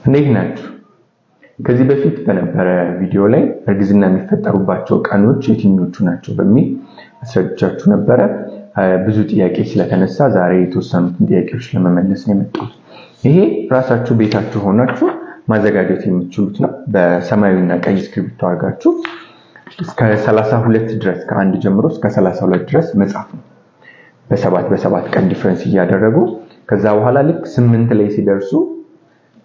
እንዴት ናችሁ? ከዚህ በፊት በነበረ ቪዲዮ ላይ እርግዝና የሚፈጠሩባቸው ቀኖች የትኞቹ ናቸው በሚል አስረድቻችሁ ነበረ። ብዙ ጥያቄ ስለተነሳ ዛሬ የተወሰኑትን ጥያቄዎች ለመመለስ ነው የመጣሁት። ይሄ ራሳችሁ ቤታችሁ ሆናችሁ ማዘጋጀት የምትችሉት ነው። በሰማያዊና ቀይ እስክሪብቶ አድርጋችሁ እስከ 32 ድረስ ከአንድ ጀምሮ እስከ 32 ድረስ መጻፍ ነው። በሰባት ቀን ዲፈረንስ እያደረጉ ከዛ በኋላ ልክ 8 ላይ ሲደርሱ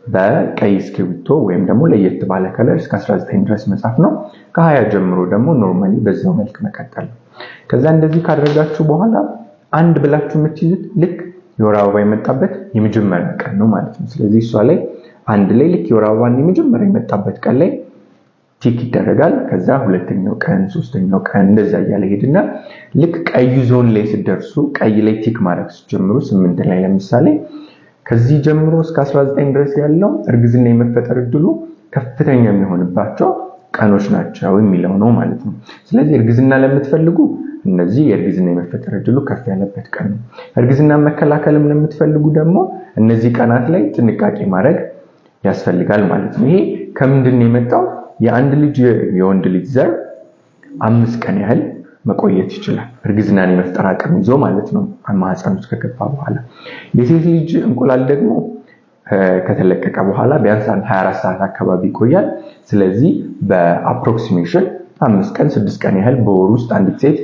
በቀይ እስክሪብቶ ወይም ደግሞ ለየት ባለ ከለር እስከ 19 ድረስ መጻፍ ነው። ከ20 ጀምሮ ደግሞ ኖርማሊ በዛው መልክ መቀጠል ነው። ከዛ እንደዚህ ካደረጋችሁ በኋላ አንድ ብላችሁ የምትይዙት ልክ የወር አበባ የመጣበት የመጀመሪያ ቀን ነው ማለት ነው። ስለዚህ እሷ ላይ አንድ ላይ ልክ የወር አበባን የመጀመሪያ የመጣበት ቀን ላይ ቲክ ይደረጋል። ከዛ ሁለተኛው ቀን፣ ሶስተኛው ቀን እንደዛ እያለ ሄድና ልክ ቀዩ ዞን ላይ ሲደርሱ ቀይ ላይ ቲክ ማድረግ ሲጀምሩ 8 ላይ ለምሳሌ ከዚህ ጀምሮ እስከ 19 ድረስ ያለው እርግዝና የመፈጠር እድሉ ከፍተኛ የሚሆንባቸው ቀኖች ናቸው የሚለው ነው ማለት ነው። ስለዚህ እርግዝና ለምትፈልጉ እነዚህ የእርግዝና የመፈጠር እድሉ ከፍ ያለበት ቀን ነው። እርግዝና መከላከልም ለምትፈልጉ ደግሞ እነዚህ ቀናት ላይ ጥንቃቄ ማድረግ ያስፈልጋል ማለት ነው። ይሄ ከምንድን ነው የመጣው? የአንድ ልጅ የወንድ ልጅ ዘር 5 ቀን ያህል መቆየት ይችላል፣ እርግዝናን የመፍጠር አቅም ይዞ ማለት ነው ማህፀን ውስጥ ከገባ በኋላ። የሴት ልጅ እንቁላል ደግሞ ከተለቀቀ በኋላ ቢያንስ 24 ሰዓት አካባቢ ይቆያል። ስለዚህ በአፕሮክሲሜሽን 5 ቀን 6 ቀን ያህል በወር ውስጥ አንዲት ሴት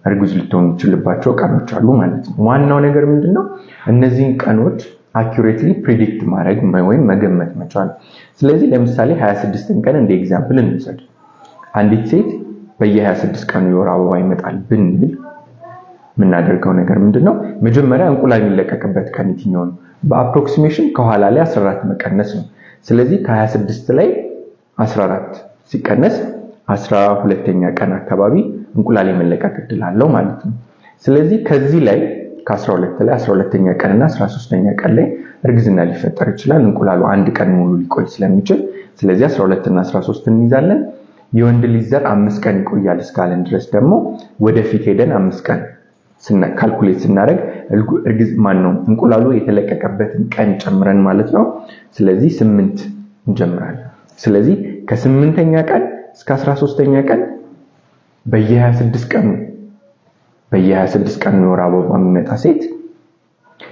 እርጉዝ ልትሆን የምትችልባቸው ቀኖች አሉ ማለት ነው። ዋናው ነገር ምንድነው? እነዚህን ቀኖች አኩሬትሊ ፕሪዲክት ማድረግ ወይም መገመት መቻል። ስለዚህ ለምሳሌ 26ን ቀን እንደ ኤግዛምፕል እንውሰድ። አንዲት ሴት በየ26 ቀኑ የወር አበባ ይመጣል ብንል የምናደርገው ነገር ምንድነው? መጀመሪያ እንቁላል የሚለቀቅበት ቀን የትኛው ነው? በአፕሮክሲሜሽን ከኋላ ላይ 14 መቀነስ ነው። ስለዚህ ከ26 ላይ 14 ሲቀነስ 12ኛ ቀን አካባቢ እንቁላል የመለቀቅ እድል አለው ማለት ነው። ስለዚህ ከዚህ ላይ ከ12 ላይ 12ኛ ቀን እና 13ኛ ቀን ላይ እርግዝና ሊፈጠር ይችላል። እንቁላሉ አንድ ቀን ሙሉ ሊቆይ ስለሚችል ስለዚህ 12 እና 13 እንይዛለን። የወንድ ልጅ ዘር 5 ቀን ይቆያል እስካለን ድረስ ደግሞ ወደፊት ሄደን 5 ቀን ካልኩሌት ስናደርግ እንቁላሉ የተለቀቀበትን ቀን ጨምረን ማለት ነው። ስለዚህ 8 እንጀምራለን። ስለዚህ ከ8ኛ ቀን እስከ 13ኛ ቀን በየ26 ቀኑ የወር አበባ የሚመጣ ሴት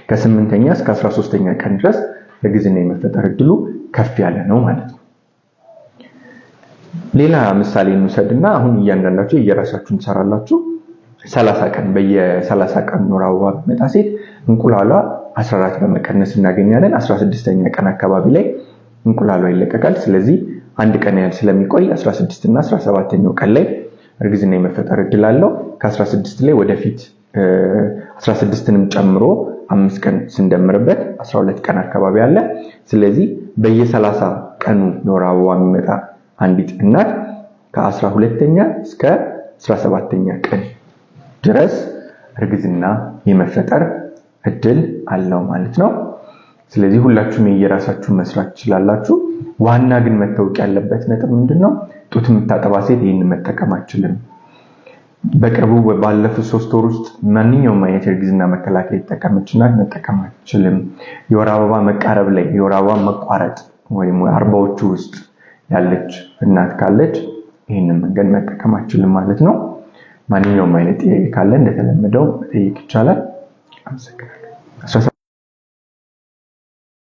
ከ8ኛ እስከ 13ኛ ቀን ድረስ እርግዝና የመፈጠር እድሉ ከፍ ያለ ነው ማለት ነው። ሌላ ምሳሌ እንውሰድና አሁን እያንዳንዳችሁ የራሳችሁን ትሰራላችሁ። 30 ቀን በየ30 ቀን የወር አበባ የሚመጣ ሴት እንቁላሏ 14 በመቀነስ እናገኛለን። 16ኛ ቀን አካባቢ ላይ እንቁላሏ ይለቀቃል። ስለዚህ አንድ ቀን ያህል ስለሚቆይ 16 እና 17ኛው ቀን ላይ እርግዝና የመፈጠር እድል አለው። ከ16 ላይ ወደፊት 16ንም ጨምሮ 5 ቀን ስንደምርበት 12 ቀን አካባቢ አለ። ስለዚህ በየ30 ቀኑ የወር አበባ የሚመጣ አንዲት እናት ከ12ኛ እስከ 17ኛ ቀን ድረስ እርግዝና የመፈጠር እድል አለው ማለት ነው። ስለዚህ ሁላችሁም የየራሳችሁን መስራት ትችላላችሁ። ዋና ግን መታወቅ ያለበት ነጥብ ምንድነው? ጡት የምታጠባ ሴት ይህን መጠቀም አትችልም። በቅርቡ ባለፉት 3 ወር ውስጥ ማንኛውም አይነት እርግዝና መከላከያ የተጠቀመችና መጠቀም አትችልም። የወር አበባ መቃረብ ላይ የወር አበባ መቋረጥ ወይም 40ዎቹ ውስጥ ያለች እናት ካለች ይህንን መንገድ መጠቀም አትችልም ማለት ነው። ማንኛውም አይነት ጥያቄ ካለ እንደተለመደው መጠየቅ ይቻላል። አመሰግናለሁ።